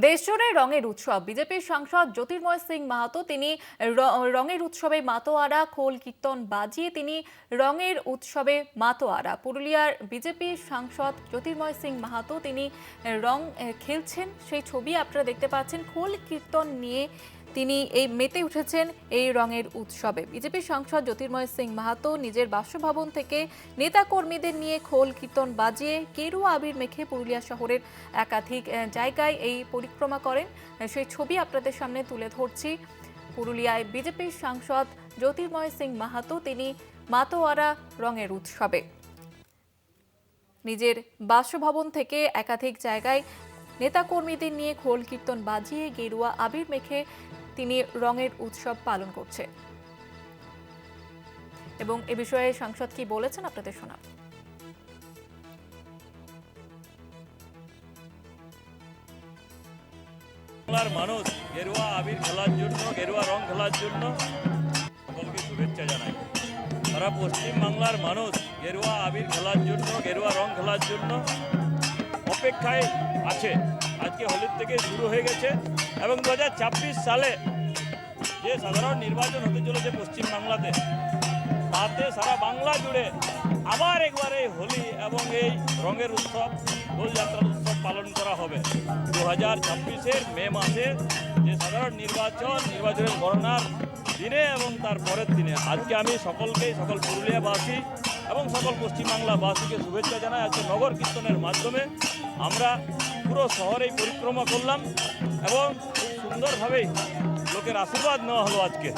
দেশজুড়ে রঙের উৎসব। বিজেপির সাংসদ জ্যোতির্ময় সিং মাহাতো তিনি রঙের উৎসবে মাতোয়ারা খোল কীর্তন বাজিয়ে তিনি রঙের উৎসবে মাতোয়ারা। পুরুলিয়ার বিজেপির সাংসদ জ্যোতির্ময় সিং মাহাতো তিনি রং খেলছেন, সেই ছবি আপনারা দেখতে পাচ্ছেন। খোল কীর্তন নিয়ে তিনি মেতে উঠেছেন এই রঙের উৎসবে। বিজেপির সাংসদ জ্যোতির্ময় সিং মাহাতো নিজের বাসভবন থেকে নেতা কর্মীদের নিয়ে খোল কীর্তন বাজিয়ে গেরুয়া আবির মেখে পুরুলিয়া শহরের একাধিক জায়গায় এই পরিক্রমা করেন। সেই ছবি আপনাদের সামনে তুলে ধরছি। পুরুলিয়ায় বিজেপির সাংসদ জ্যোতির্ময় সিং মাহাতো তিনি মাতোয়ারা রঙের উৎসবে নিজের বাসভবন থেকে একাধিক জায়গায় নেতাকর্মীদের নিয়ে খোল কীর্তন বাজিয়ে গেরুয়া আবির মেখে তিনি রঙের উৎসব পালন করছে। এবং এ বিষয়ে সাংসদ কি বলেছেন আপনাদের শোনাব। বাংলার মানুষ গেরুয়া আবির খেলার জন্য, গেরুয়া রং খেলার জন্য সকলকে শুভেচ্ছা জানাই। সারা পশ্চিম বাংলার মানুষ গেরুয়া আবির খেলার জন্য, গেরুয়া রং খেলার জন্য অপেক্ষায় আছে। আজকে হোলির থেকে শুরু হয়ে গেছে এবং 2026 সালে যে সাধারণ নির্বাচন হতে চলেছে পশ্চিমবাংলাতে, তাতে সারা বাংলা জুড়ে আবার একবার এই হোলি এবং এই রঙের উৎসব, দোলযাত্রার উৎসব পালন করা হবে। 2026-এর মে মাসে যে সাধারণ নির্বাচনের গণনার দিনে এবং তার পরের দিনে আজকে আমি সকল পুরুলিয়াবাসী এবং সকল পশ্চিমবাংলাবাসীকে শুভেচ্ছা জানাই। আজকে নগর কীর্তনের মাধ্যমে আমরা পুরো শহরেই পরিক্রমা করলাম এবং খুব সুন্দরভাবেই লোকের আশীর্বাদ নেওয়া হলো আজকে।